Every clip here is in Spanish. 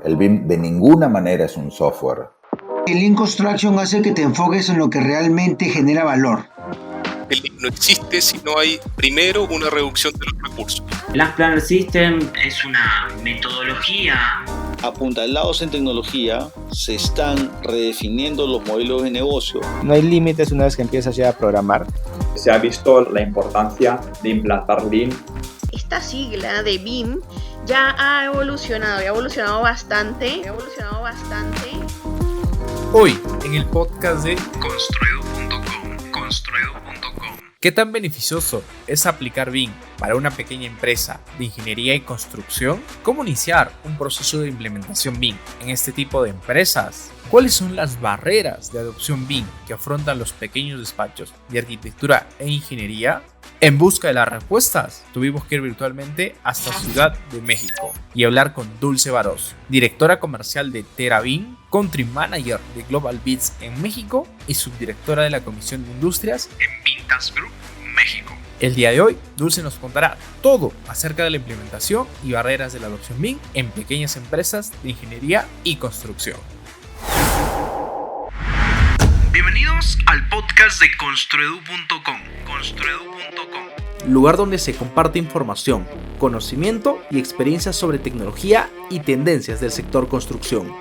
El BIM de ninguna manera es un software. El Lean Construction hace que te enfoques en lo que realmente genera valor. El BIM no existe si no hay primero una reducción de los recursos. Last Planner System es una metodología. Apuntalados en tecnología, se están redefiniendo los modelos de negocio. No hay límites una vez que empiezas ya a programar. Se ha visto la importancia de implantar Lean. Esta sigla de BIM ya ha evolucionado bastante. Hoy, en el podcast de Construedo.com. ¿Qué tan beneficioso es aplicar BIM para una pequeña empresa de ingeniería y construcción? ¿Cómo iniciar un proceso de implementación BIM en este tipo de empresas? ¿Cuáles son las barreras de adopción BIM que afrontan los pequeños despachos de arquitectura e ingeniería? En busca de las respuestas, tuvimos que ir virtualmente hasta Ciudad de México y hablar con Dulce Barocio, directora comercial de TeraBIM, Country Manager de Global Bits en México y subdirectora de la Comisión de Industrias en Vintas Group México. El día de hoy, Dulce nos contará todo acerca de la implementación y barreras de la adopción BIM en pequeñas empresas de ingeniería y construcción. Bienvenidos al podcast de Construedo.com. Lugar donde se comparte información, conocimiento y experiencias sobre tecnología y tendencias del sector construcción.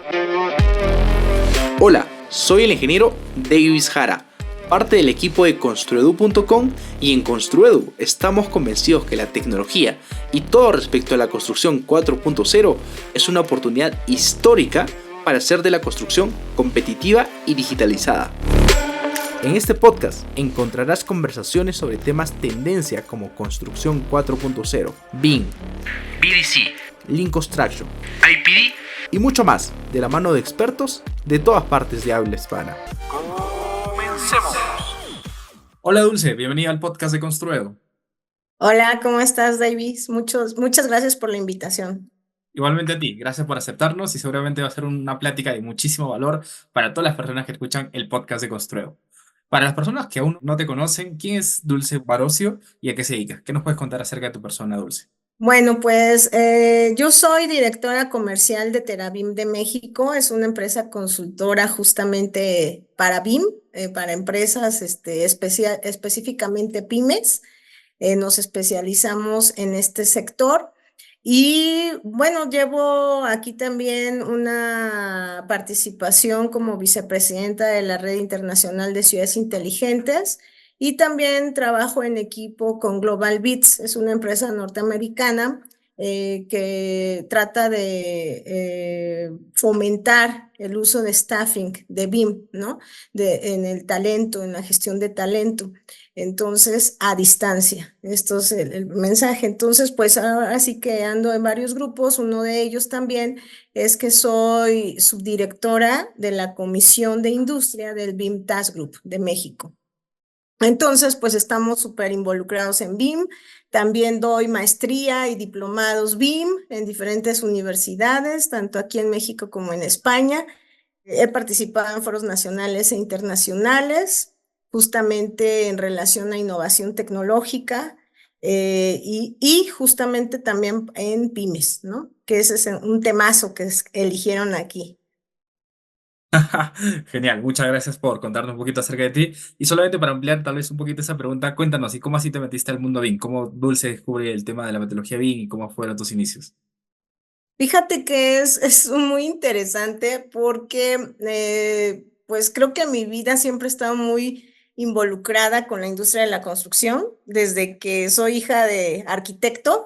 Hola, soy el ingeniero Davis Jara, parte del equipo de Construedo.com, y en Construedo estamos convencidos que la tecnología y todo respecto a la construcción 4.0 es una oportunidad histórica para hacer de la construcción competitiva y digitalizada. En este podcast encontrarás conversaciones sobre temas tendencia como construcción 4.0, BIM, BDC, Lean Construction, IPD y mucho más, de la mano de expertos de todas partes de habla hispana. Comencemos. Hola Dulce, bienvenida al podcast de Construedo. Hola, ¿cómo estás, Davis? Muchas gracias por la invitación. Igualmente a ti, gracias por aceptarnos y seguramente va a ser una plática de muchísimo valor para todas las personas que escuchan el podcast de Construedo. Para las personas que aún no te conocen, ¿quién es Dulce Barocio y a qué se dedica? ¿Qué nos puedes contar acerca de tu persona, Dulce? Bueno, pues yo soy directora comercial de TeraBIM de México. Es una empresa consultora justamente para BIM, para empresas específicamente pymes. Nos especializamos en este sector. Y bueno, llevo aquí también una participación como vicepresidenta de la Red Internacional de Ciudades Inteligentes, y también trabajo en equipo con Global Bits. Es una empresa norteamericana que trata de fomentar el uso de staffing de BIM, ¿no? En el talento, en la gestión de talento. Entonces, a distancia. Esto es el mensaje. Entonces, pues ahora sí que ando en varios grupos. Uno de ellos también es que soy subdirectora de la Comisión de Industria del BIM Task Group de México. Entonces, pues estamos súper involucrados en BIM. También doy maestría y diplomados BIM en diferentes universidades, tanto aquí en México como en España. He participado en foros nacionales e internacionales, justamente en relación a innovación tecnológica, y justamente también en pymes, ¿no? Que ese es un temazo que eligieron aquí. Genial, muchas gracias por contarnos un poquito acerca de ti. Y solamente para ampliar tal vez un poquito esa pregunta, cuéntanos, ¿y cómo así te metiste al mundo BIM? ¿Cómo Dulce descubre el tema de la metodología BIM y cómo fueron tus inicios? Fíjate que es muy interesante porque pues creo que mi vida siempre ha estado muy involucrada con la industria de la construcción, desde que soy hija de arquitecto.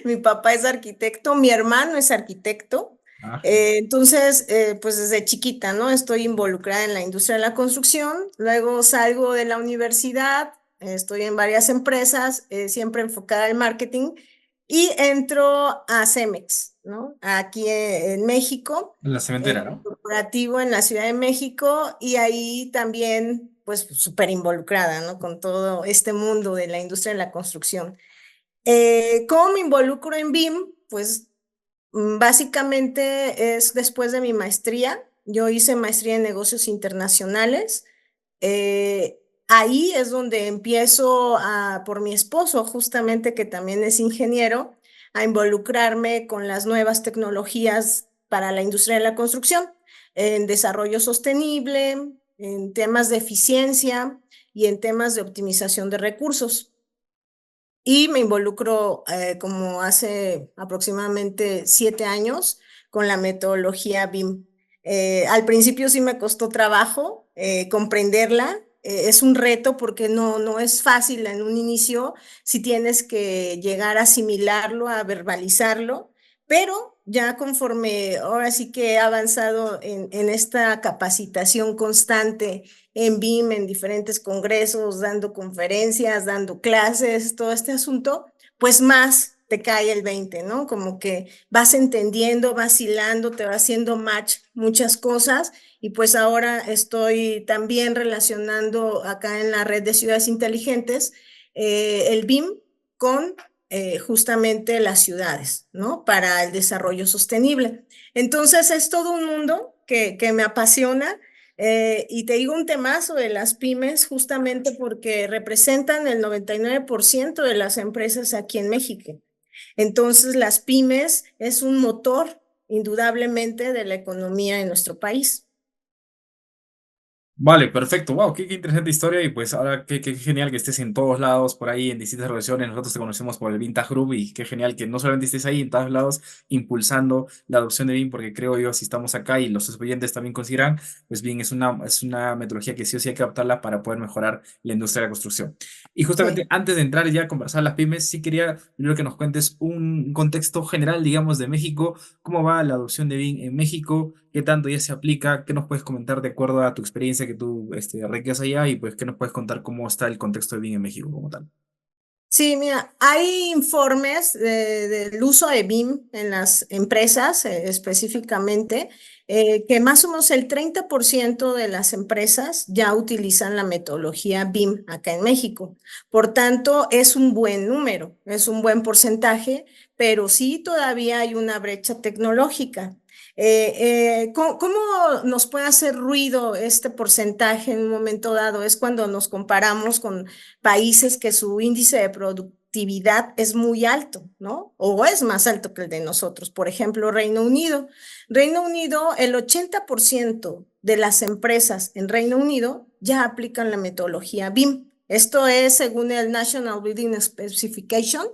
Mi papá es arquitecto, mi hermano es arquitecto. Entonces, pues desde chiquita, ¿no? Estoy involucrada en la industria de la construcción. Luego salgo de la universidad, estoy en varias empresas, siempre enfocada al marketing. Y entro a Cemex, ¿no? Aquí en México. En la cementera, ¿no? Corporativo en la Ciudad de México, y ahí también, pues, súper involucrada, ¿no? Con todo este mundo de la industria de la construcción. ¿Cómo me involucro en BIM? Pues, básicamente es después de mi maestría. Yo hice maestría en negocios internacionales. Ahí es donde empiezo por mi esposo, justamente, que también es ingeniero, a involucrarme con las nuevas tecnologías para la industria de la construcción, en desarrollo sostenible, en temas de eficiencia y en temas de optimización de recursos. Y me involucro como hace aproximadamente 7 años con la metodología BIM. Al principio sí me costó trabajo comprenderla. Es un reto porque no es fácil en un inicio si tienes que llegar a asimilarlo, a verbalizarlo, pero ya conforme ahora sí que he avanzado en esta capacitación constante en BIM, en diferentes congresos, dando conferencias, dando clases, todo este asunto, pues más te cae el 20, ¿no? Como que vas entendiendo, vas hilando, te va haciendo match muchas cosas y pues ahora estoy también relacionando acá en la red de ciudades inteligentes el BIM con justamente las ciudades, ¿no? Para el desarrollo sostenible. Entonces es todo un mundo que me apasiona. Y te digo un temazo de las pymes justamente porque representan el 99% de las empresas aquí en México. Entonces, las pymes es un motor indudablemente de la economía de nuestro país. Vale, perfecto. Wow, qué interesante historia. Y pues ahora qué genial que estés en todos lados, por ahí, en distintas relaciones. Nosotros te conocemos por el Vintage Group y qué genial que no solamente estés ahí en todos lados impulsando la adopción de BIM, porque creo yo, si estamos acá y los oyentes también consideran, pues BIM es una metodología que sí o sí hay que adaptarla para poder mejorar la industria de la construcción. Y justamente Sí. antes de entrar ya a conversar las pymes, sí quería primero que nos cuentes un contexto general, digamos, de México. ¿Cómo va la adopción de BIM en México? ¿Qué tanto ya se aplica? ¿Qué nos puedes comentar de acuerdo a tu experiencia que tú requieres allá? Y pues, ¿qué nos puedes contar cómo está el contexto de BIM en México como tal? Sí, mira, hay informes del uso de BIM en las empresas específicamente, que más o menos el 30% de las empresas ya utilizan la metodología BIM acá en México. Por tanto, es un buen número, es un buen porcentaje, pero sí todavía hay una brecha tecnológica. ¿Cómo nos puede hacer ruido este porcentaje en un momento dado? Es cuando nos comparamos con países que su índice de productividad es muy alto, ¿no? O es más alto que el de nosotros. Por ejemplo, Reino Unido. Reino Unido, el 80% de las empresas en Reino Unido ya aplican la metodología BIM. Esto es según el National Building Specification.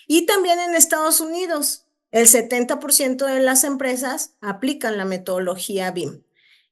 Y también en Estados Unidos, el 70% de las empresas aplican la metodología BIM.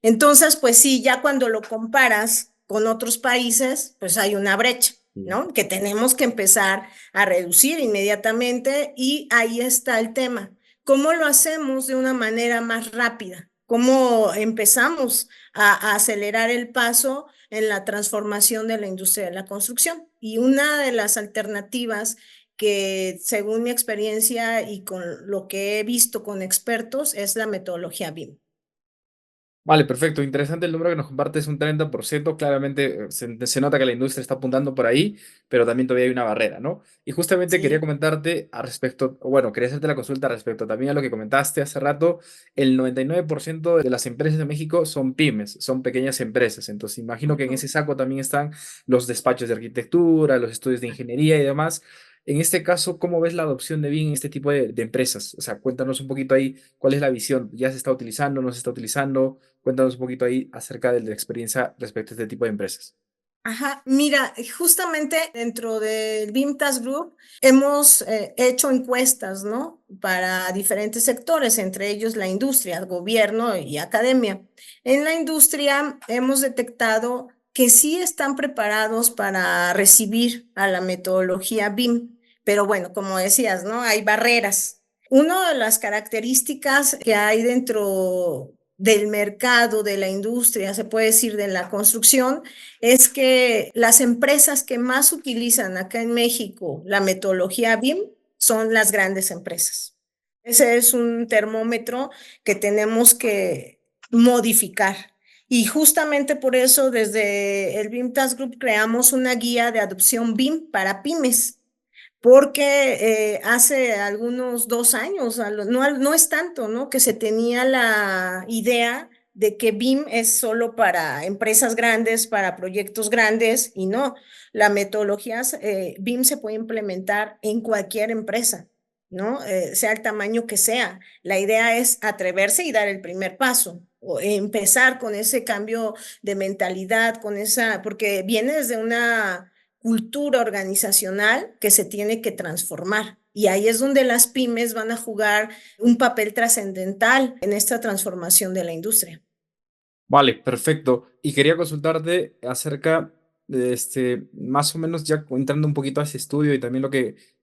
Entonces, pues sí, ya cuando lo comparas con otros países, pues hay una brecha, ¿no? Que tenemos que empezar a reducir inmediatamente y ahí está el tema. ¿Cómo lo hacemos de una manera más rápida? ¿Cómo empezamos a acelerar el paso en la transformación de la industria de la construcción? Y una de las alternativas que según mi experiencia y con lo que he visto con expertos es la metodología BIM. Vale, perfecto. Interesante el número que nos compartes, un 30%. Claramente se nota que la industria está apuntando por ahí, pero también todavía hay una barrera, ¿no? Y justamente quería Sí. comentarte a respecto, bueno, quería hacerte la consulta respecto también a lo que comentaste hace rato. El 99% de las empresas de México son pymes, son pequeñas empresas. Entonces, imagino que en ese saco también están los despachos de arquitectura, los estudios de ingeniería y demás. En este caso, ¿cómo ves la adopción de BIM en este tipo de empresas? O sea, cuéntanos un poquito ahí cuál es la visión. ¿Ya se está utilizando, no se está utilizando? Cuéntanos un poquito ahí acerca de la experiencia respecto a este tipo de empresas. Ajá, mira, justamente dentro del BIM Task Group hemos hecho encuestas, ¿no? Para diferentes sectores, entre ellos la industria, gobierno y academia. En la industria hemos detectado que sí están preparados para recibir a la metodología BIM, pero bueno, como decías, ¿no? Hay barreras. Una de las características que hay dentro del mercado, de la industria, se puede decir de la construcción, es que las empresas que más utilizan acá en México la metodología BIM son las grandes empresas. Ese es un termómetro que tenemos que modificar. Y justamente por eso desde el BIM Task Group creamos una guía de adopción BIM para pymes, porque hace algunos 2 años, no es tanto, ¿no? Que se tenía la idea de que BIM es solo para empresas grandes, para proyectos grandes, y no, la metodología BIM se puede implementar en cualquier empresa. ¿no? Sea el tamaño que sea. La idea es atreverse y dar el primer paso, o empezar con ese cambio de mentalidad, porque viene desde una cultura organizacional que se tiene que transformar. Y ahí es donde las pymes van a jugar un papel trascendental en esta transformación de la industria. Vale, perfecto. Y quería consultarte acerca de más o menos ya entrando un poquito a ese estudio y también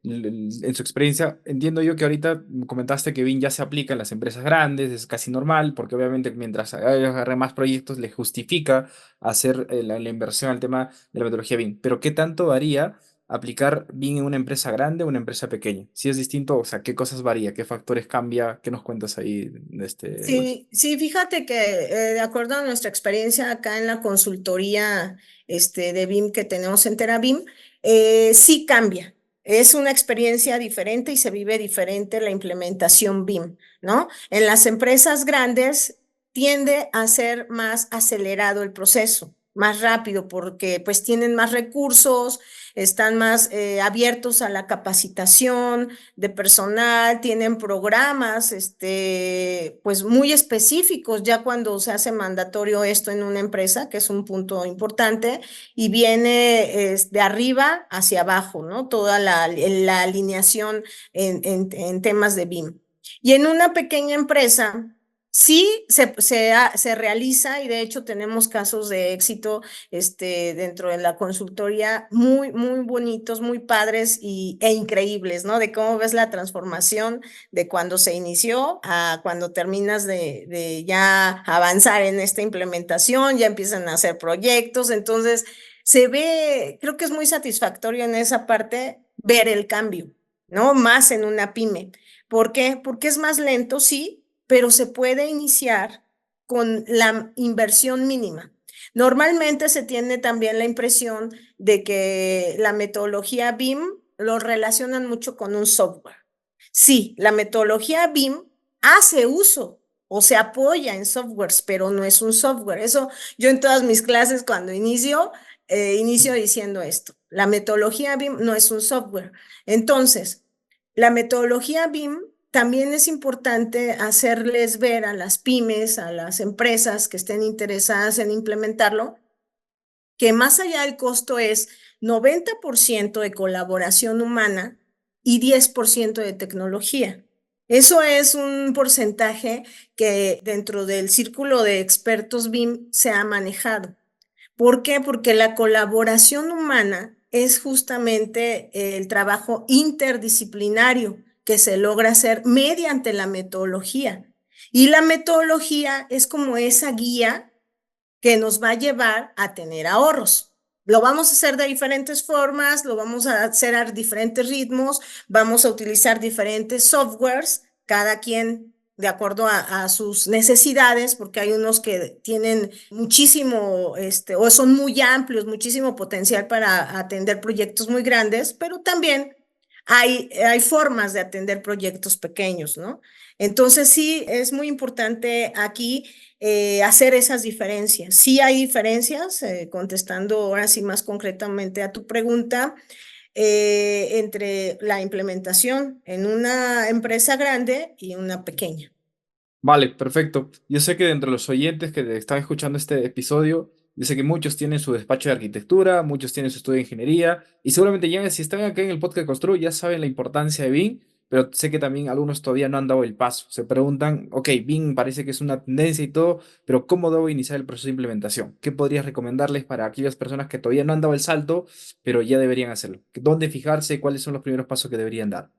en su experiencia, entiendo yo que ahorita comentaste que BIM ya se aplica en las empresas grandes, es casi normal, porque obviamente mientras agarre más proyectos le justifica hacer la inversión al tema de la metodología BIM. Pero ¿qué tanto varía aplicar BIM en una empresa grande o una empresa pequeña? Si es distinto, o sea, ¿qué cosas varía? ¿Qué factores cambia? ¿Qué nos cuentas ahí de Luis? Sí, fíjate que de acuerdo a nuestra experiencia acá en la consultoría de BIM que tenemos en TeraBIM, sí cambia. Es una experiencia diferente y se vive diferente la implementación BIM, ¿no? En las empresas grandes tiende a ser más acelerado el proceso, más rápido, porque pues tienen más recursos, están más abiertos a la capacitación de personal, tienen programas, pues muy específicos ya cuando se hace mandatorio esto en una empresa, que es un punto importante, y viene de arriba hacia abajo, ¿no? Toda la alineación en temas de BIM. Y en una pequeña empresa, sí se realiza, y de hecho tenemos casos de éxito dentro de la consultoría muy, muy bonitos, muy padres e increíbles, ¿no? De cómo ves la transformación de cuando se inició a cuando terminas de ya avanzar en esta implementación, ya empiezan a hacer proyectos, entonces se ve, creo que es muy satisfactorio en esa parte ver el cambio, ¿no? Más en una pyme. ¿Por qué? Porque es más lento, sí, pero se puede iniciar con la inversión mínima. Normalmente se tiene también la impresión de que la metodología BIM lo relacionan mucho con un software. Sí, la metodología BIM hace uso o se apoya en softwares, pero no es un software. Eso yo en todas mis clases cuando inicio diciendo esto. La metodología BIM no es un software. Entonces, la metodología BIM también es importante hacerles ver a las pymes, a las empresas que estén interesadas en implementarlo, que más allá del costo es 90% de colaboración humana y 10% de tecnología. Eso es un porcentaje que dentro del círculo de expertos BIM se ha manejado. ¿Por qué? Porque la colaboración humana es justamente el trabajo interdisciplinario que se logra hacer mediante la metodología. Y la metodología es como esa guía que nos va a llevar a tener ahorros. Lo vamos a hacer de diferentes formas, lo vamos a hacer a diferentes ritmos, vamos a utilizar diferentes softwares, cada quien de acuerdo a sus necesidades, porque hay unos que tienen muchísimo, o son muy amplios, muchísimo potencial para atender proyectos muy grandes, pero también hay formas de atender proyectos pequeños, ¿no? Entonces sí, es muy importante aquí hacer esas diferencias. Sí hay diferencias, contestando ahora sí más concretamente a tu pregunta, entre la implementación en una empresa grande y una pequeña. Vale, perfecto. Yo sé que de entre los oyentes que están escuchando este episodio, yo sé que muchos tienen su despacho de arquitectura, muchos tienen su estudio de ingeniería, y seguramente ya si están acá en el podcast Constru ya saben la importancia de BIM, pero sé que también algunos todavía no han dado el paso. Se preguntan, ok, BIM parece que es una tendencia y todo, pero ¿cómo debo iniciar el proceso de implementación? ¿Qué podrías recomendarles para aquellas personas que todavía no han dado el salto, pero ya deberían hacerlo? ¿Dónde fijarse? ¿Cuáles son los primeros pasos que deberían dar?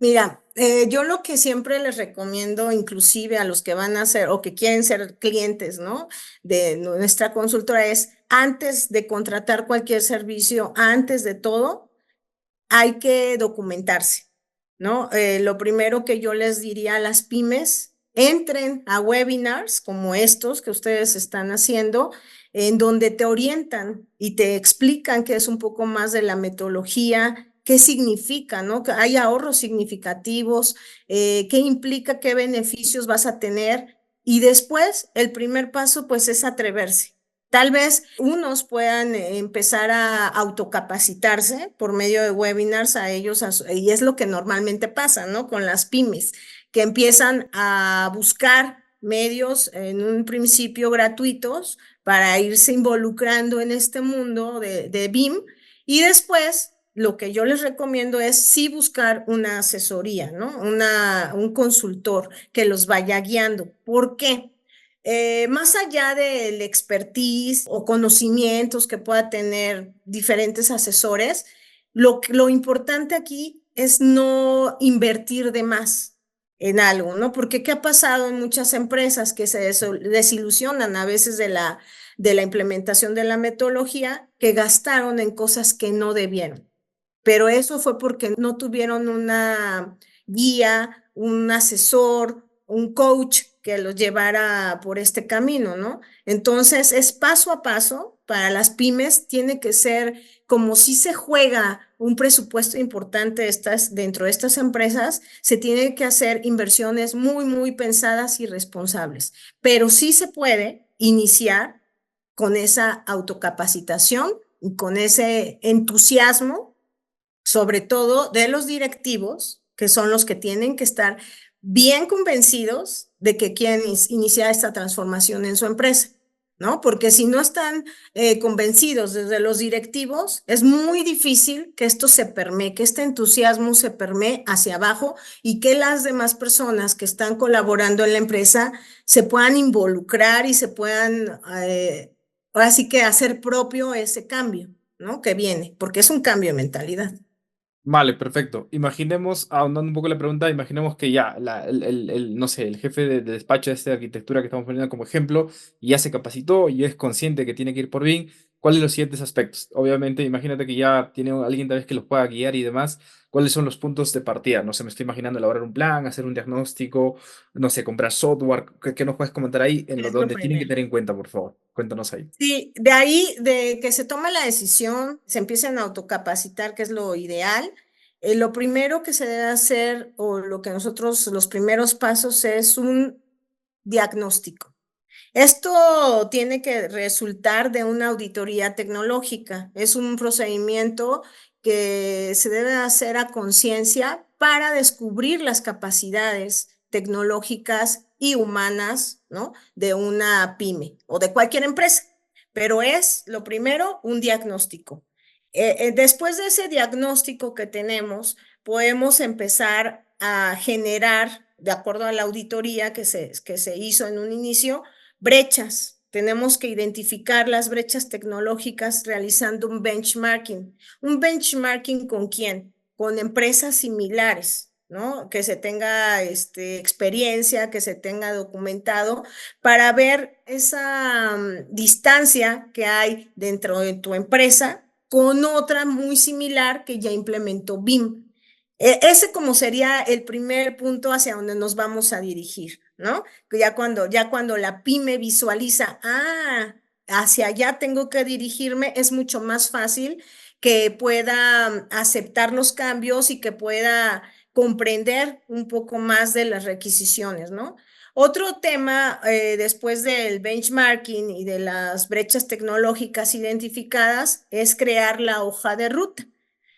Mira, yo lo que siempre les recomiendo, inclusive a los que van a ser o que quieren ser clientes, ¿no? De nuestra consultora es, antes de contratar cualquier servicio, antes de todo, hay que documentarse, ¿no? Lo primero que yo les diría a las pymes, entren a webinars como estos que ustedes están haciendo, en donde te orientan y te explican qué es un poco más de la metodología, qué significa, ¿no? Que hay ahorros significativos, qué implica, qué beneficios vas a tener. Y después, el primer paso, pues, es atreverse. Tal vez unos puedan empezar a autocapacitarse por medio de webinars a ellos, y es lo que normalmente pasa, ¿no? Con las pymes, que empiezan a buscar medios en un principio gratuitos para irse involucrando en este mundo de BIM, y después lo que yo les recomiendo es sí buscar una asesoría, ¿no? Un consultor que los vaya guiando. ¿Por qué? Más allá del expertise o conocimientos que pueda tener diferentes asesores, lo importante aquí es no invertir de más en algo, ¿no? Porque ¿qué ha pasado en muchas empresas que se desilusionan a veces de la implementación de la metodología, que gastaron en cosas que no debieron? Pero eso fue porque no tuvieron una guía, un asesor, un coach que los llevara por este camino, ¿no? Entonces es paso a paso. Para las pymes tiene que ser como si se juega un presupuesto importante dentro de estas empresas, se tiene que hacer inversiones muy, muy pensadas y responsables, pero sí se puede iniciar con esa autocapacitación y con ese entusiasmo, sobre todo de los directivos, que son los que tienen que estar bien convencidos de que quieren iniciar esta transformación en su empresa, ¿no? Porque si no están convencidos desde los directivos, es muy difícil que esto se permee, que este entusiasmo se permee hacia abajo y que las demás personas que están colaborando en la empresa se puedan involucrar y se puedan, ahora sí que hacer propio ese cambio, ¿no? Que viene, porque es un cambio de mentalidad. Vale, perfecto. Imaginemos, ahondando un poco la pregunta, imaginemos que ya no sé, el jefe de despacho de esta arquitectura que estamos poniendo como ejemplo ya se capacitó y es consciente que tiene que ir por BIM. ¿Cuáles son los siguientes aspectos? Obviamente, imagínate que ya tiene alguien tal vez que los pueda guiar y demás. ¿Cuáles son los puntos de partida? No sé, me estoy imaginando elaborar un plan, hacer un diagnóstico, no sé, comprar software. ¿Qué nos puedes comentar ahí en lo Es lo donde tienen que primero. tener en cuenta, por favor? Cuéntanos ahí. Sí, de ahí, de que se tome la decisión, se empiecen a autocapacitar, que es lo ideal. Lo primero que se debe hacer, o lo que nosotros, los primeros pasos, es un diagnóstico. Esto tiene que resultar de una auditoría tecnológica. Es un procedimiento que se debe hacer a conciencia para descubrir las capacidades tecnológicas y humanas, ¿no? De una pyme o de cualquier empresa. Pero es, lo primero, un diagnóstico. Después de ese diagnóstico que tenemos, podemos empezar a generar, de acuerdo a la auditoría que se hizo en un inicio, brechas. Tenemos que identificar las brechas tecnológicas realizando un benchmarking. ¿Un benchmarking con quién? Con empresas similares, ¿no? Que se tenga experiencia, que se tenga documentado, para ver esa distancia que hay dentro de tu empresa con otra muy similar que ya implementó BIM. Ese como sería el primer punto hacia donde nos vamos a dirigir, ¿no? Ya cuando la pyme visualiza, hacia allá tengo que dirigirme, es mucho más fácil que pueda aceptar los cambios y que pueda comprender un poco más de las requisiciones, ¿no? Otro tema, después del benchmarking y de las brechas tecnológicas identificadas, es crear la hoja de ruta.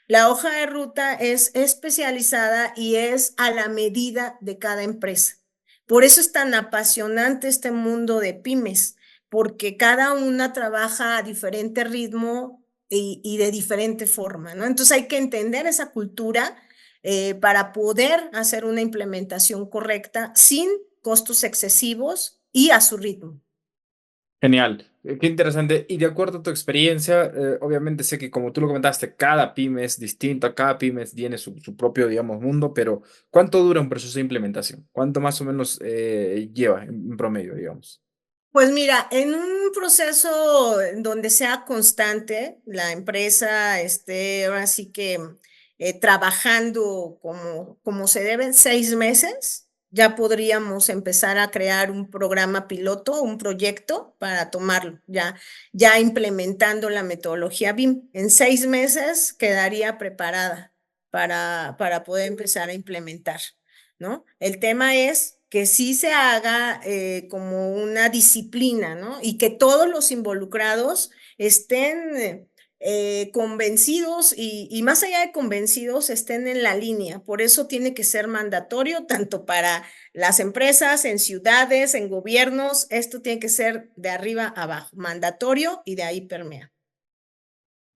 La hoja de ruta es especializada y es a la medida de cada empresa. Por eso es tan apasionante este mundo de pymes, porque cada una trabaja a diferente ritmo y de diferente forma, ¿no? Entonces hay que entender esa cultura para poder hacer una implementación correcta sin costos excesivos y a su ritmo. Genial, qué interesante. Y de acuerdo a tu experiencia, obviamente sé que como tú lo comentaste, cada pyme es distinta, cada pyme tiene su propio, digamos, mundo, pero ¿cuánto dura un proceso de implementación? ¿Cuánto más o menos lleva en promedio, digamos? Pues mira, en un proceso donde sea constante, la empresa esté ahora sí que trabajando como se deben 6 meses, ya podríamos empezar a crear un programa piloto, un proyecto para tomarlo, ya implementando la metodología BIM. En 6 meses quedaría preparada para poder empezar a implementar, ¿no? El tema es que sí se haga como una disciplina, ¿no? Y que todos los involucrados estén convencidos y más allá de convencidos, estén en la línea. Por eso tiene que ser mandatorio tanto para las empresas, en ciudades, en gobiernos. Esto tiene que ser de arriba a abajo, mandatorio y de ahí permea.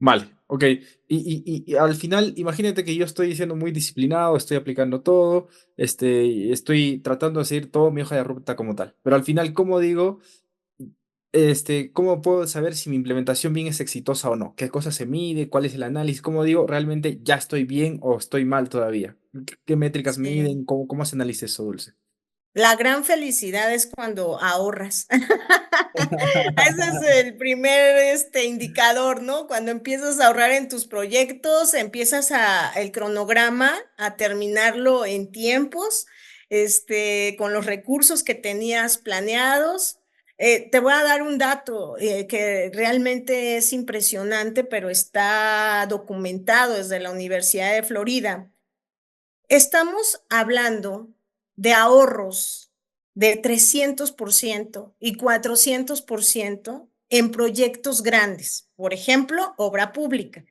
Vale, ok. Y al final, imagínate que yo estoy siendo muy disciplinado, estoy aplicando todo, y estoy tratando de seguir todo mi hoja de ruta como tal. Pero al final, ¿cómo digo? ¿Cómo puedo saber si mi implementación bien es exitosa o no? ¿Qué cosa se mide? ¿Cuál es el análisis? ¿Cómo digo realmente ya estoy bien o estoy mal todavía? ¿Qué métricas Sí. miden? ¿Cómo se analiza eso, Dulce? La gran felicidad es cuando ahorras. Ese es el primer indicador, ¿no? Cuando empiezas a ahorrar en tus proyectos, empiezas el cronograma a terminarlo en tiempos, con los recursos que tenías planeados. Te voy a dar un dato que realmente es impresionante, pero está documentado desde la Universidad de Florida. Estamos hablando de ahorros de 300% y 400% en proyectos grandes, por ejemplo, obra pública,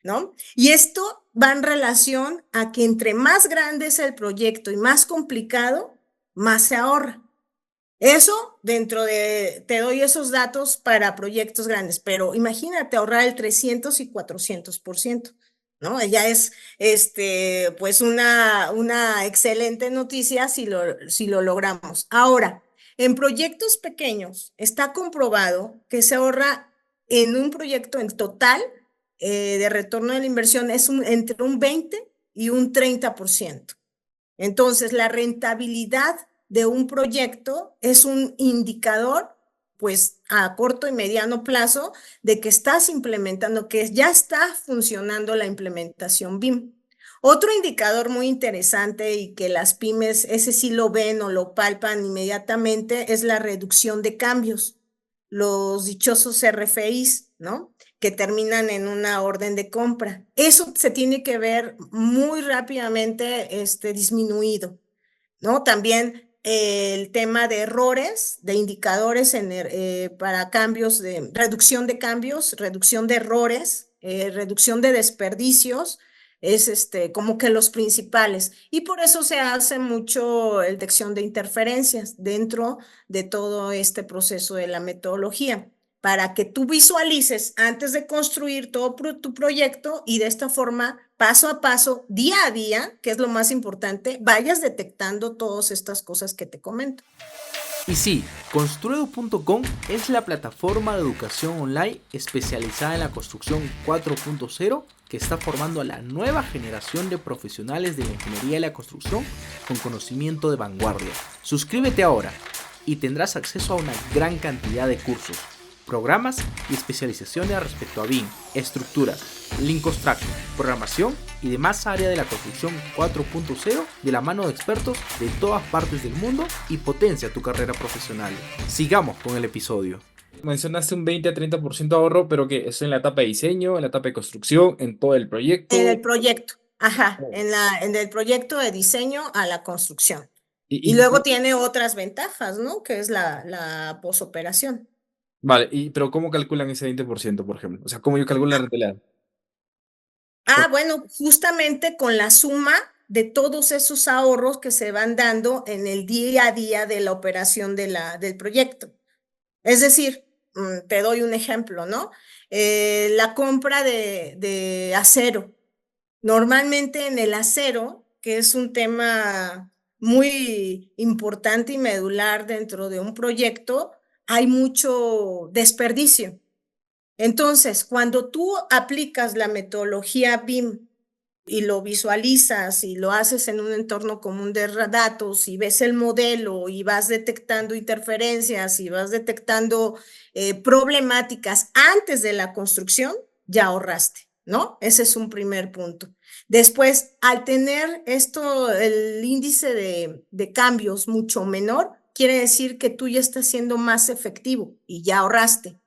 ¿no? Y esto va en relación a que entre más grande es el proyecto y más complicado, más se ahorra. Eso te doy esos datos para proyectos grandes, pero imagínate ahorrar el 300 y 400%, ¿no? Ya es, pues una excelente noticia si lo logramos. Ahora, en proyectos pequeños está comprobado que se ahorra en un proyecto en total de retorno de la inversión entre un 20 y un 30%. Entonces, la rentabilidad de un proyecto es un indicador, pues a corto y mediano plazo, de que estás implementando, que ya está funcionando la implementación BIM. Otro indicador muy interesante y que las pymes, ese sí lo ven o lo palpan inmediatamente, es la reducción de cambios, los dichosos RFIs, ¿no? Que terminan en una orden de compra. Eso se tiene que ver muy rápidamente disminuido, ¿no? También el tema de errores, de indicadores para cambios, de reducción de cambios, reducción de errores, reducción de desperdicios, es como que los principales. Y por eso se hace mucho el detección de interferencias dentro de todo este proceso de la metodología, para que tú visualices antes de construir todo tu proyecto y de esta forma, paso a paso, día a día, que es lo más importante, vayas detectando todas estas cosas que te comento. Y sí, Construedo.com es la plataforma de educación online especializada en la construcción 4.0 que está formando a la nueva generación de profesionales de la ingeniería y la construcción con conocimiento de vanguardia. Suscríbete ahora y tendrás acceso a una gran cantidad de cursos, programas y especializaciones respecto a BIM, estructuras, Lean Construction, programación y demás áreas de la construcción 4.0 de la mano de expertos de todas partes del mundo y potencia tu carrera profesional. Sigamos con el episodio. Mencionaste un 20 a 30% de ahorro, pero ¿qué? ¿Eso en la etapa de diseño, en la etapa de construcción, en todo el proyecto? En el proyecto, ajá, en el proyecto de diseño a la construcción. Y luego tiene otras ventajas, ¿no? Que es la posoperación. Vale, pero ¿cómo calculan ese 20%, por ejemplo? O sea, ¿cómo yo calculo la rentabilidad? Bueno, justamente con la suma de todos esos ahorros que se van dando en el día a día de la operación del proyecto. Es decir, te doy un ejemplo, ¿no? La compra de acero. Normalmente en el acero, que es un tema muy importante y medular dentro de un proyecto, hay mucho desperdicio. Entonces, cuando tú aplicas la metodología BIM y lo visualizas y lo haces en un entorno común de datos y ves el modelo y vas detectando interferencias y vas detectando problemáticas antes de la construcción, ya ahorraste, ¿no? Ese es un primer punto. Después, al tener el índice de cambios mucho menor, quiere decir que tú ya estás siendo más efectivo y ya ahorraste.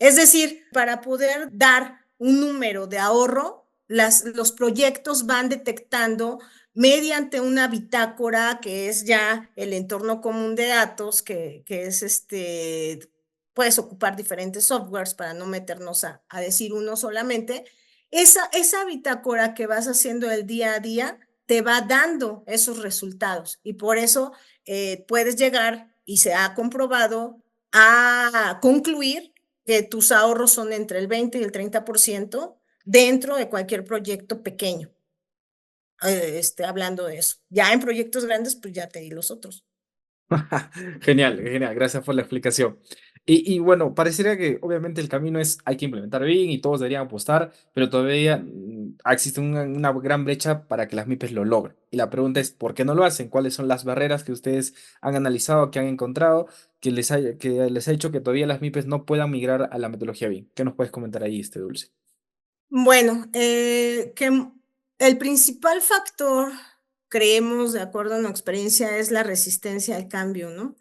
Es decir, para poder dar un número de ahorro, los proyectos van detectando mediante una bitácora que es ya el entorno común de datos, que es puedes ocupar diferentes softwares para no meternos a decir uno solamente. Esa bitácora que vas haciendo el día a día te va dando esos resultados y por eso puedes llegar, y se ha comprobado, a concluir que tus ahorros son entre el 20 y el 30% dentro de cualquier proyecto pequeño. Hablando de eso. Ya en proyectos grandes, pues ya te di los otros. Genial, genial, gracias por la explicación. Y bueno, parecería que obviamente el camino es, hay que implementar bien y todos deberían apostar, pero todavía existe una gran brecha para que las MIPES lo logren. Y la pregunta es, ¿por qué no lo hacen? ¿Cuáles son las barreras que ustedes han analizado, que han encontrado, que les ha hecho que todavía las MIPES no puedan migrar a la metodología BIM? ¿Qué nos puedes comentar ahí, Dulce? Bueno, que el principal factor, creemos, de acuerdo a nuestra experiencia, es la resistencia al cambio, ¿no?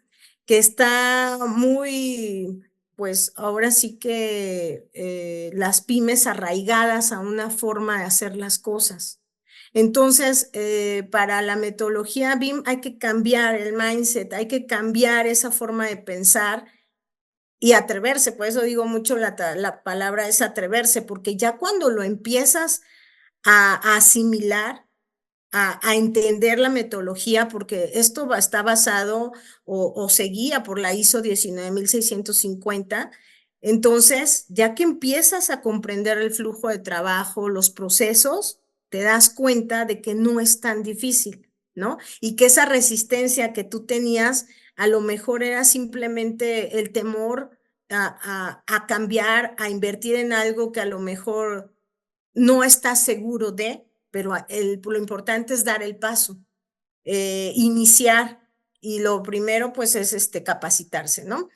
Que está muy, pues ahora sí que las pymes arraigadas a una forma de hacer las cosas. Entonces, para la metodología BIM hay que cambiar el mindset, hay que cambiar esa forma de pensar y atreverse. Por eso digo mucho la palabra es atreverse, porque ya cuando lo empiezas a asimilar, a entender la metodología, porque esto está basado o seguía por la ISO 19650. Entonces, ya que empiezas a comprender el flujo de trabajo, los procesos, te das cuenta de que no es tan difícil, ¿no? Y que esa resistencia que tú tenías a lo mejor era simplemente el temor a cambiar, a invertir en algo que a lo mejor no estás seguro de, pero lo importante es dar el paso, iniciar, y lo primero pues es capacitarse, ¿no?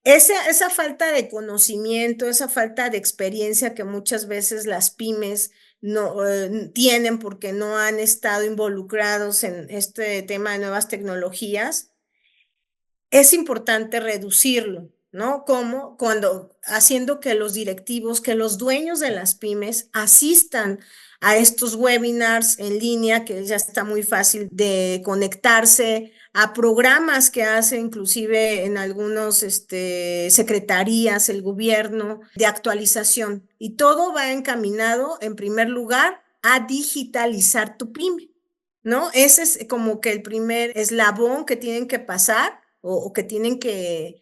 Esa falta de conocimiento, esa falta de experiencia que muchas veces las pymes no tienen porque no han estado involucrados en este tema de nuevas tecnologías, es importante reducirlo, ¿no? ¿Cómo? Haciendo que los directivos, que los dueños de las pymes asistan a estos webinars en línea, que ya está muy fácil de conectarse, a programas que hace inclusive en algunos secretarías, el gobierno, de actualización. Y todo va encaminado, en primer lugar, a digitalizar tu pyme, ¿no? Ese es como que el primer eslabón que tienen que pasar o que tienen que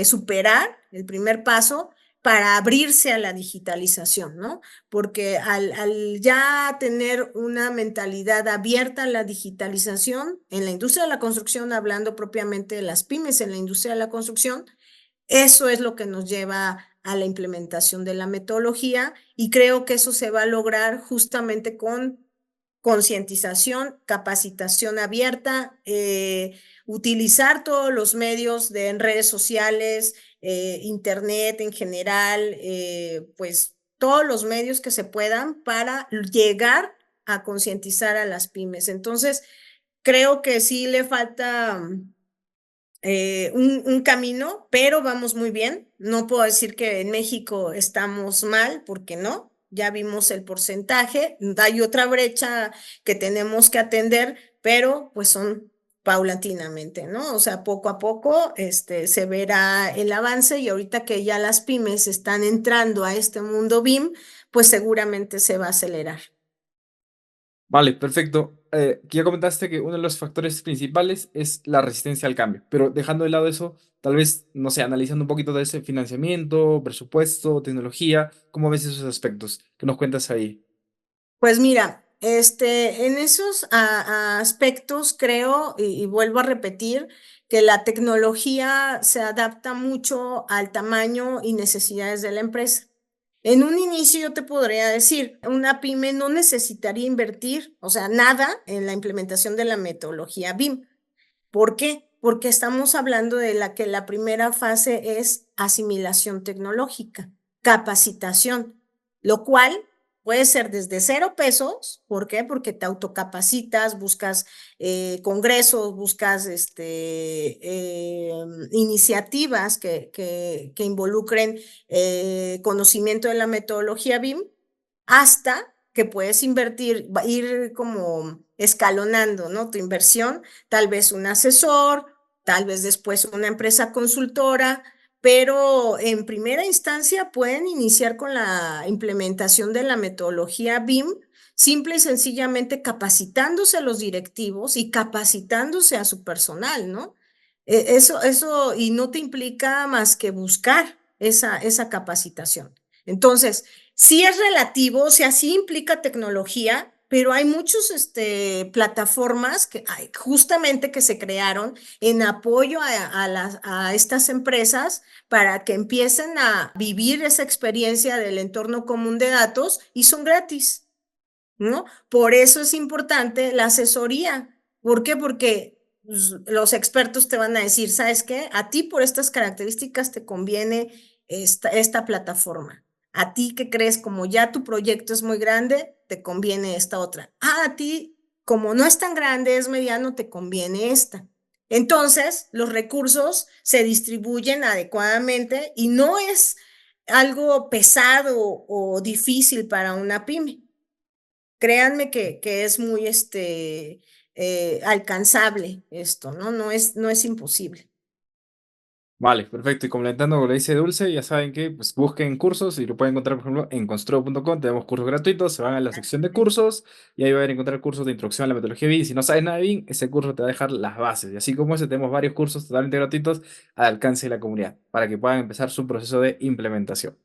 superar, el primer paso para abrirse a la digitalización, ¿no? Porque al ya tener una mentalidad abierta a la digitalización, en la industria de la construcción, hablando propiamente de las pymes en la industria de la construcción, eso es lo que nos lleva a la implementación de la metodología, y creo que eso se va a lograr justamente con concientización, capacitación abierta, utilizar todos los medios en redes sociales, internet en general, pues todos los medios que se puedan para llegar a concientizar a las pymes. Entonces, creo que sí le falta un camino, pero vamos muy bien. No puedo decir que en México estamos mal, porque no. Ya vimos el porcentaje, hay otra brecha que tenemos que atender, pero pues son paulatinamente, ¿no? O sea, poco a poco se verá el avance, y ahorita que ya las pymes están entrando a este mundo BIM, pues seguramente se va a acelerar. Vale, perfecto. Ya comentaste que uno de los factores principales es la resistencia al cambio, pero dejando de lado eso, tal vez, no sé, analizando un poquito de ese financiamiento, presupuesto, tecnología, ¿cómo ves esos aspectos? ¿Qué nos cuentas ahí? Pues mira, en esos aspectos creo, y vuelvo a repetir, que la tecnología se adapta mucho al tamaño y necesidades de la empresa. En un inicio yo te podría decir, una pyme no necesitaría invertir, o sea, nada en la implementación de la metodología BIM. ¿Por qué? Porque estamos hablando de que la primera fase es asimilación tecnológica, capacitación, lo cual puede ser desde 0 pesos. ¿Por qué? Porque te autocapacitas, buscas congresos, buscas iniciativas que involucren conocimiento de la metodología BIM, hasta que puedes invertir, ir como escalonando, ¿no? Tu inversión, tal vez un asesor, tal vez después una empresa consultora, pero en primera instancia pueden iniciar con la implementación de la metodología BIM, simple y sencillamente capacitándose a los directivos y capacitándose a su personal, ¿no? Eso, y no te implica más que buscar esa capacitación. Entonces, sí es relativo, o sea, sí implica tecnología, pero hay muchas plataformas que hay, justamente que se crearon en apoyo a estas empresas para que empiecen a vivir esa experiencia del entorno común de datos y son gratis, ¿no? Por eso es importante la asesoría. ¿Por qué? Porque pues, los expertos te van a decir, ¿sabes qué? A ti por estas características te conviene esta plataforma. A ti que crees como ya tu proyecto es muy grande, te conviene esta otra. A ti, como no es tan grande, es mediano, te conviene esta. Entonces, los recursos se distribuyen adecuadamente y no es algo pesado o difícil para una pyme. Créanme que es muy alcanzable esto, ¿no? No es imposible. Vale, perfecto. Y complementando con lo que dice Dulce, ya saben que pues, busquen cursos y lo pueden encontrar, por ejemplo, en construido.com. Tenemos cursos gratuitos, se van a la sección de cursos y ahí van a encontrar cursos de introducción a la metodología BIM. Si no sabes nada de BIM, ese curso te va a dejar las bases. Y así como ese, tenemos varios cursos totalmente gratuitos al alcance de la comunidad para que puedan empezar su proceso de implementación.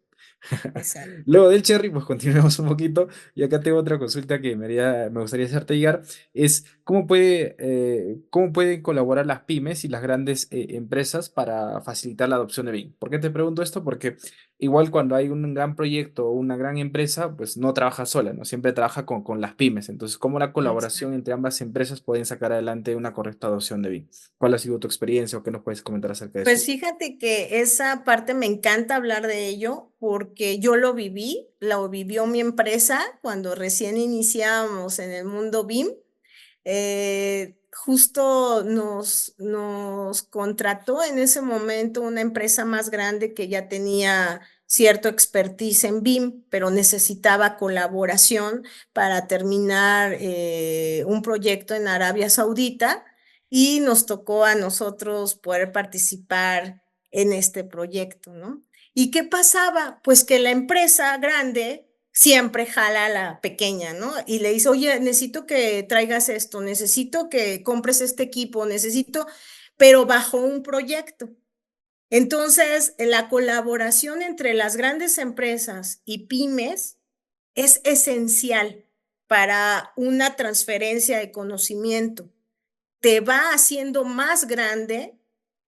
Exacto. Luego del cherry, pues continuemos un poquito. Y acá tengo otra consulta que me gustaría hacerte llegar. Es cómo pueden colaborar las pymes y las grandes empresas para facilitar la adopción de BIM. ¿Por qué te pregunto esto? Porque igual cuando hay un gran proyecto o una gran empresa, pues no trabaja sola, ¿no? Siempre trabaja con las pymes. Entonces, ¿cómo la colaboración entre ambas empresas pueden sacar adelante una correcta adopción de BIM? ¿Cuál ha sido tu experiencia o qué nos puedes comentar acerca de eso? Pues fíjate que esa parte me encanta hablar de ello porque yo lo vivió mi empresa cuando recién iniciábamos en el mundo BIM. Justo nos contrató en ese momento una empresa más grande que ya tenía cierto expertise en BIM, pero necesitaba colaboración para terminar un proyecto en Arabia Saudita y nos tocó a nosotros poder participar en este proyecto, ¿no? ¿Y qué pasaba? Pues que la empresa grande siempre jala a la pequeña, ¿no? Y le dice, oye, necesito que traigas esto, necesito que compres este equipo, pero bajo un proyecto. Entonces, la colaboración entre las grandes empresas y pymes es esencial para una transferencia de conocimiento. Te va haciendo más grande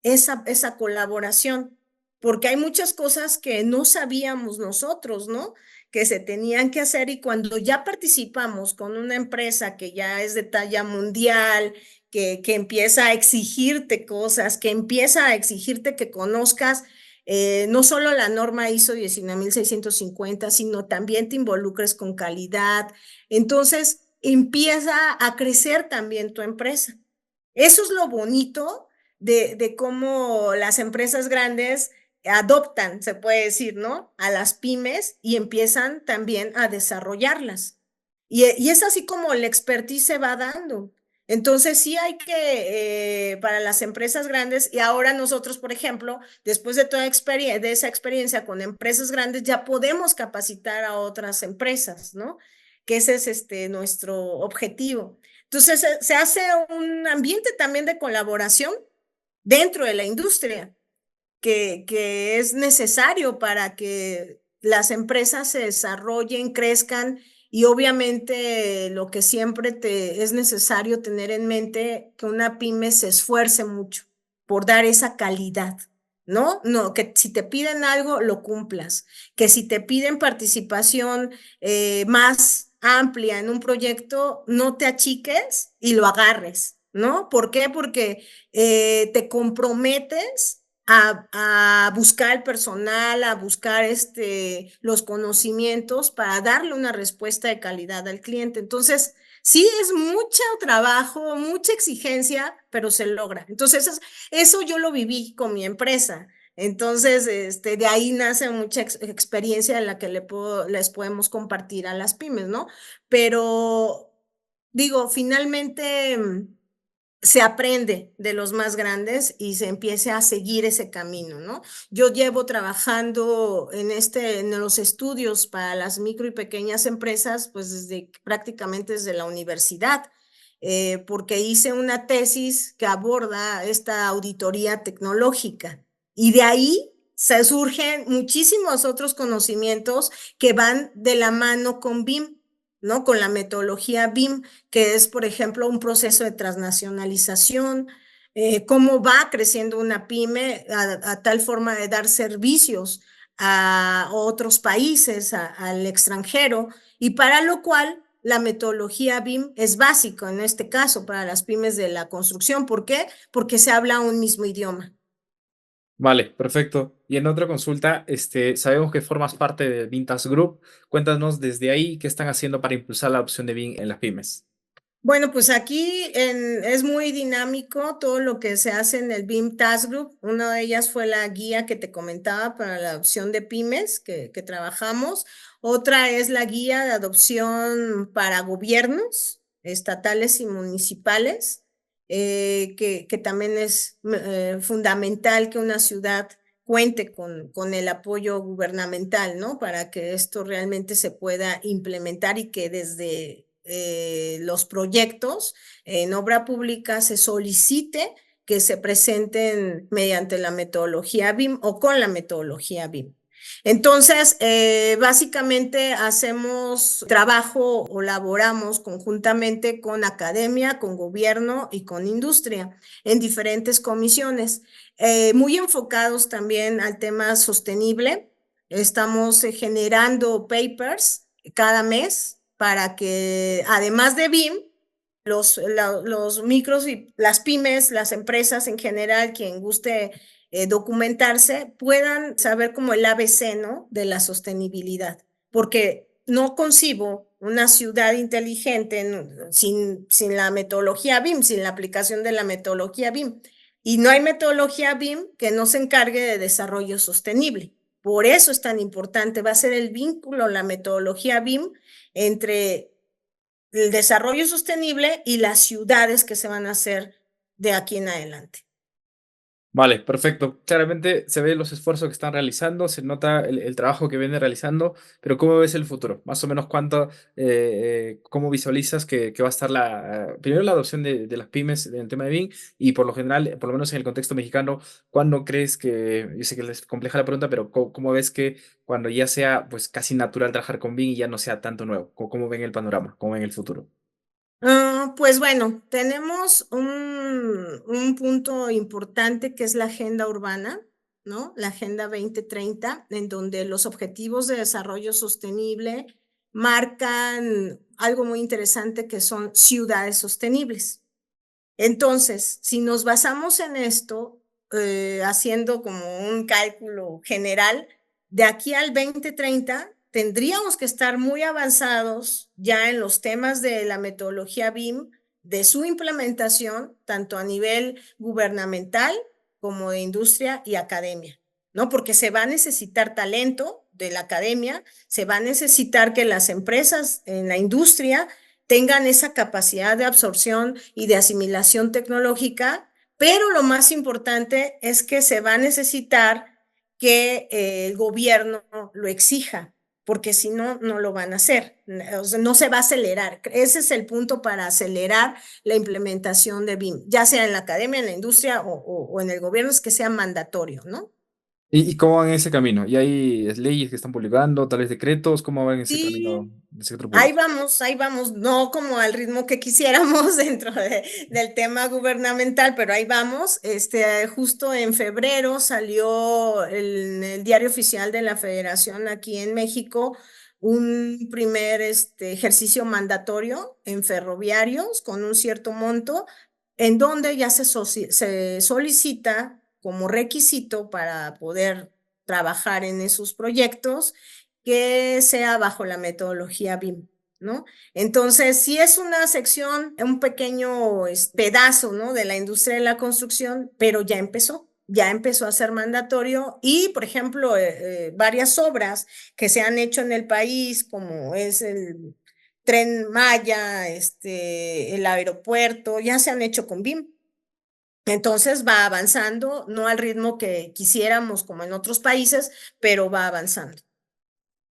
esa colaboración, porque hay muchas cosas que no sabíamos nosotros, ¿no? Que se tenían que hacer y cuando ya participamos con una empresa que ya es de talla mundial, que empieza a exigirte cosas, que empieza a exigirte que conozcas no solo la norma ISO 19650, sino también te involucres con calidad, entonces empieza a crecer también tu empresa. Eso es lo bonito de cómo las empresas grandes adoptan, se puede decir, ¿no? A las pymes y empiezan también a desarrollarlas. Y es así como la expertise se va dando. Entonces sí hay que, para las empresas grandes, y ahora nosotros, por ejemplo, después de toda de esa experiencia con empresas grandes, ya podemos capacitar a otras empresas, ¿no? Que ese es nuestro objetivo. Entonces se hace un ambiente también de colaboración dentro de la industria que es necesario para que las empresas se desarrollen, crezcan y obviamente lo que siempre es necesario tener en mente que una pyme se esfuerce mucho por dar esa calidad, ¿no? No, que si te piden algo, lo cumplas, que si te piden participación más amplia en un proyecto, no te achiques y lo agarres, ¿no? ¿Por qué? Porque te comprometes a buscar el personal, a buscar los conocimientos para darle una respuesta de calidad al cliente. Entonces, sí es mucho trabajo, mucha exigencia, pero se logra. Entonces, eso yo lo viví con mi empresa. Entonces, de ahí nace mucha experiencia en la que les podemos compartir a las pymes, ¿no? Pero digo, finalmente se aprende de los más grandes y se empiece a seguir ese camino, ¿no? Yo llevo trabajando en los estudios para las micro y pequeñas empresas, pues prácticamente desde la universidad, porque hice una tesis que aborda esta auditoría tecnológica y de ahí se surgen muchísimos otros conocimientos que van de la mano con BIM, ¿no? Con la metodología BIM, que es, por ejemplo, un proceso de transnacionalización, cómo va creciendo una pyme a tal forma de dar servicios a otros países, al extranjero, y para lo cual la metodología BIM es básica en este caso para las pymes de la construcción. ¿Por qué? Porque se habla un mismo idioma. Vale, perfecto. Y en otra consulta, sabemos que formas parte de Vintas Group. Cuéntanos desde ahí qué están haciendo para impulsar la adopción de BIM en las pymes. Bueno, pues aquí es muy dinámico todo lo que se hace en el BIM Task Group. Una de ellas fue la guía que te comentaba para la adopción de pymes que trabajamos. Otra es la guía de adopción para gobiernos estatales y municipales, que también es fundamental que una ciudad cuente con el apoyo gubernamental, ¿no? Para que esto realmente se pueda implementar y que desde los proyectos en obra pública se solicite que se presenten mediante la metodología BIM o con la metodología BIM. Entonces, básicamente hacemos trabajo o laboramos conjuntamente con academia, con gobierno y con industria en diferentes comisiones, muy enfocados también al tema sostenible. Estamos generando papers cada mes para que, además de BIM, los micros y las pymes, las empresas en general, quien guste documentarse, puedan saber como el ABC, ¿no? De la sostenibilidad, porque no concibo una ciudad inteligente sin la metodología BIM, sin la aplicación de la metodología BIM. Y no hay metodología BIM que no se encargue de desarrollo sostenible. Por eso es tan importante, va a ser el vínculo, la metodología BIM entre el desarrollo sostenible y las ciudades que se van a hacer de aquí en adelante. Vale, perfecto. Claramente se ve los esfuerzos que están realizando, se nota el trabajo que viene realizando, pero ¿cómo ves el futuro? Más o menos cómo visualizas que va a estar primero la adopción de las pymes en el tema de BIM y por lo general, por lo menos en el contexto mexicano, ¿cuándo crees yo sé que es compleja la pregunta, pero ¿cómo ves que cuando ya sea pues casi natural trabajar con BIM y ya no sea tanto nuevo? ¿Cómo ven el panorama? ¿Cómo ven el futuro? Pues bueno, tenemos un punto importante que es la agenda urbana, ¿no? La Agenda 2030, en donde los objetivos de desarrollo sostenible marcan algo muy interesante que son ciudades sostenibles. Entonces, si nos basamos en esto, haciendo como un cálculo general, de aquí al 2030 tendríamos que estar muy avanzados ya en los temas de la metodología BIM, de su implementación, tanto a nivel gubernamental como de industria y academia, ¿no? Porque se va a necesitar talento de la academia, se va a necesitar que las empresas en la industria tengan esa capacidad de absorción y de asimilación tecnológica, pero lo más importante es que se va a necesitar que el gobierno lo exija, porque si no, no lo van a hacer. O sea, no se va a acelerar. Ese es el punto para acelerar la implementación de BIM, ya sea en la academia, en la industria o en el gobierno, es que sea mandatorio, ¿no? ¿Y cómo van en ese camino? ¿Y hay leyes que están publicando, tal vez decretos? ¿Cómo van en ese camino del sector público? Ahí vamos, no como al ritmo que quisiéramos dentro del tema gubernamental, pero ahí vamos. Justo en febrero salió en el Diario Oficial de la Federación aquí en México un primer ejercicio mandatorio en ferroviarios con un cierto monto, en donde ya se solicita como requisito para poder trabajar en esos proyectos que sea bajo la metodología BIM, ¿no? Entonces, sí es una sección, un pequeño pedazo, ¿no? De la industria de la construcción, pero ya empezó. ya empezó a ser mandatorio y, por ejemplo, varias obras que se han hecho en el país, como es el Tren Maya, el aeropuerto, ya se han hecho con BIM. Entonces va avanzando, no al ritmo que quisiéramos como en otros países, pero va avanzando.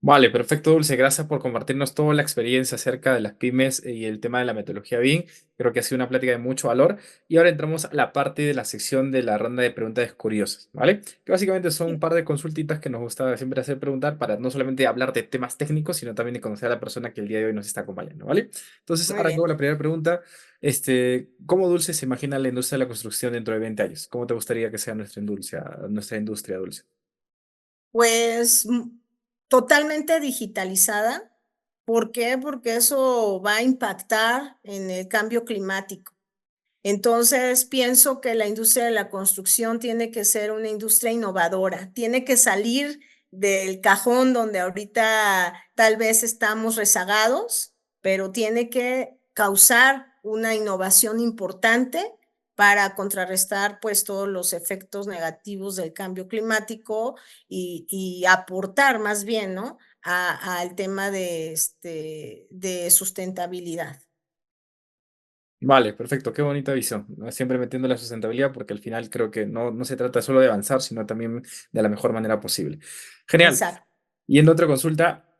Vale, perfecto, Dulce. Gracias por compartirnos toda la experiencia acerca de las pymes y el tema de la metodología BIM. Creo que ha sido una plática de mucho valor. Y ahora entramos a la parte de la sección de la ronda de preguntas curiosas, ¿vale? Que básicamente son un par de consultitas que nos gusta siempre hacer preguntar para no solamente hablar de temas técnicos, sino también de conocer a la persona que el día de hoy nos está acompañando, ¿vale? Entonces, Muy arranco bien. con la primera pregunta. ¿Cómo Dulce se imagina la industria de la construcción dentro de 20 años? ¿Cómo te gustaría que sea nuestra industria, Dulce? Pues totalmente digitalizada. ¿Por qué? Porque eso va a impactar en el cambio climático. Entonces, pienso que la industria de la construcción tiene que ser una industria innovadora, tiene que salir del cajón donde ahorita tal vez estamos rezagados, pero tiene que causar una innovación importante para contrarrestar pues todos los efectos negativos del cambio climático y aportar más bien, ¿no? Al tema de sustentabilidad. Vale, perfecto, qué bonita visión, ¿no? Siempre metiendo la sustentabilidad porque al final creo que no se trata solo de avanzar, sino también de la mejor manera posible. Genial. Exacto. Y en otra consulta,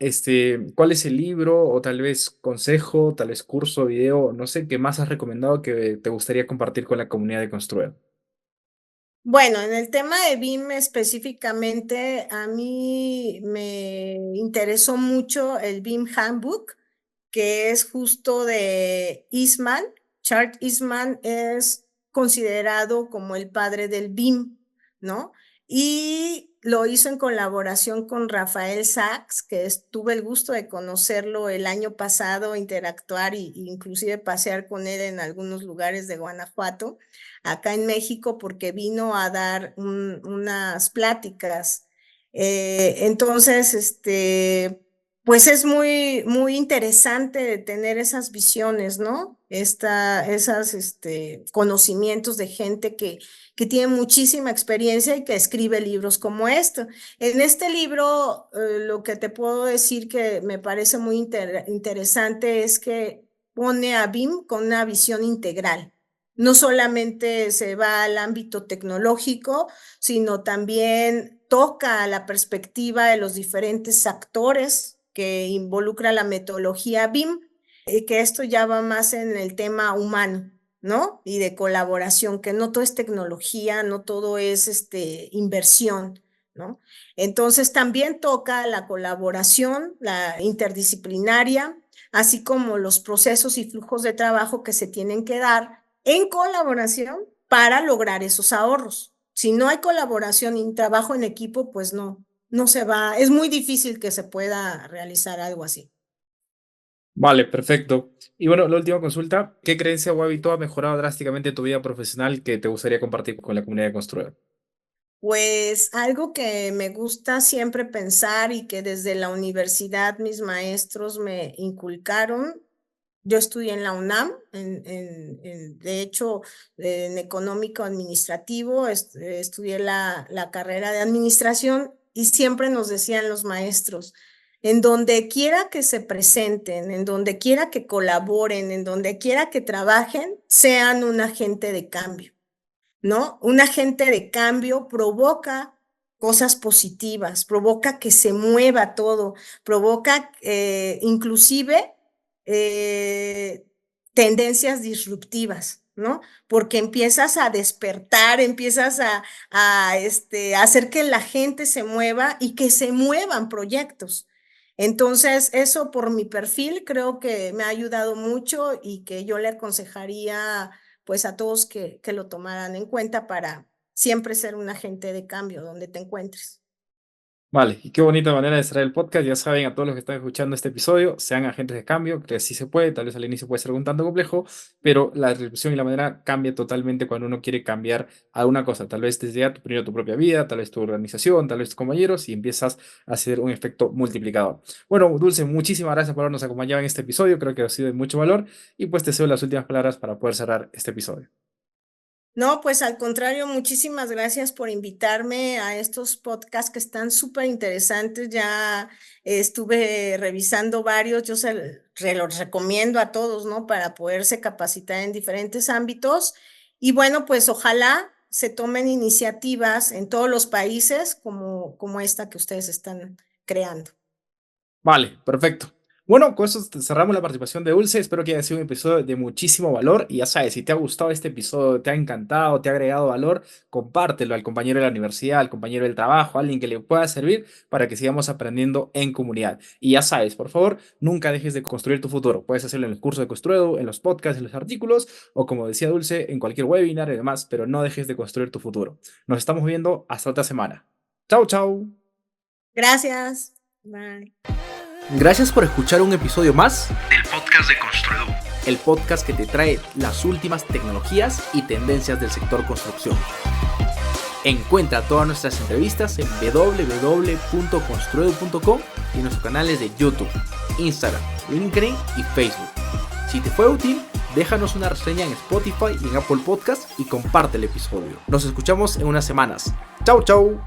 ¿cuál es el libro o tal vez consejo, tal vez curso, video, no sé, qué más has recomendado que te gustaría compartir con la comunidad de Construir? Bueno, en el tema de BIM específicamente, a mí me interesó mucho el BIM Handbook, que es justo de Eastman. Charles Eastman es considerado como el padre del BIM, ¿no? Y lo hizo en colaboración con Rafael Sachs, que tuve el gusto de conocerlo el año pasado, interactuar e inclusive pasear con él en algunos lugares de Guanajuato, acá en México, porque vino a dar unas pláticas. Entonces, pues es muy, muy interesante tener esas visiones, ¿no? Esas conocimientos de gente que tiene muchísima experiencia y que escribe libros como este. En este libro, lo que te puedo decir que me parece muy interesante es que pone a BIM con una visión integral. No solamente se va al ámbito tecnológico, sino también toca la perspectiva de los diferentes actores que involucra la metodología BIM, y que esto ya va más en el tema humano, ¿no? Y de colaboración, que no todo es tecnología, no todo es inversión, ¿no? Entonces también toca la colaboración, la interdisciplinaria, así como los procesos y flujos de trabajo que se tienen que dar en colaboración para lograr esos ahorros. Si no hay colaboración y trabajo en equipo, pues no se va, es muy difícil que se pueda realizar algo así. Vale, perfecto. Y bueno, la última consulta, ¿qué creencia o hábito ha mejorado drásticamente tu vida profesional que te gustaría compartir con la comunidad de Construir? Pues algo que me gusta siempre pensar y que desde la universidad mis maestros me inculcaron. Yo estudié en la UNAM, de hecho, en económico administrativo, estudié la carrera de administración y siempre nos decían los maestros, en donde quiera que se presenten, en donde quiera que colaboren, en donde quiera que trabajen, sean un agente de cambio, ¿no? Un agente de cambio provoca cosas positivas, provoca que se mueva todo, provoca inclusive tendencias disruptivas, ¿no? Porque empiezas a despertar, empiezas a hacer que la gente se mueva y que se muevan proyectos. Entonces, eso por mi perfil creo que me ha ayudado mucho y que yo le aconsejaría pues a todos que lo tomaran en cuenta para siempre ser un agente de cambio donde te encuentres. Vale, y qué bonita manera de cerrar el podcast. Ya saben, a todos los que están escuchando este episodio, sean agentes de cambio, que sí se puede, tal vez al inicio puede ser un tanto complejo, pero la disrupción y la manera cambia totalmente cuando uno quiere cambiar alguna cosa. Tal vez desde ya primero tu propia vida, tal vez tu organización, tal vez tus compañeros, y empiezas a hacer un efecto multiplicador. Bueno, Dulce, muchísimas gracias por habernos acompañado en este episodio. Creo que ha sido de mucho valor y pues te cedo las últimas palabras para poder cerrar este episodio. No, pues al contrario, muchísimas gracias por invitarme a estos podcasts que están súper interesantes. Ya estuve revisando varios, yo los recomiendo a todos, ¿no? Para poderse capacitar en diferentes ámbitos. Y bueno, pues ojalá se tomen iniciativas en todos los países como esta que ustedes están creando. Vale, perfecto. Bueno, con eso cerramos la participación de Dulce. Espero que haya sido un episodio de muchísimo valor. Y ya sabes, si te ha gustado este episodio, te ha encantado, te ha agregado valor, compártelo al compañero de la universidad, al compañero del trabajo, a alguien que le pueda servir para que sigamos aprendiendo en comunidad. Y ya sabes, por favor, nunca dejes de construir tu futuro. Puedes hacerlo en el curso de Construedo, en los podcasts, en los artículos, o como decía Dulce, en cualquier webinar y demás, pero no dejes de construir tu futuro. Nos estamos viendo hasta otra semana. Chau, chau. Gracias. Bye. Gracias por escuchar un episodio más del podcast de Construedo, el podcast que te trae las últimas tecnologías y tendencias del sector construcción. Encuentra todas nuestras entrevistas en www.construedo.com y en nuestros canales de YouTube, Instagram, LinkedIn y Facebook. Si te fue útil, déjanos una reseña en Spotify y en Apple Podcast y comparte el episodio. Nos escuchamos en unas semanas. Chau, chau.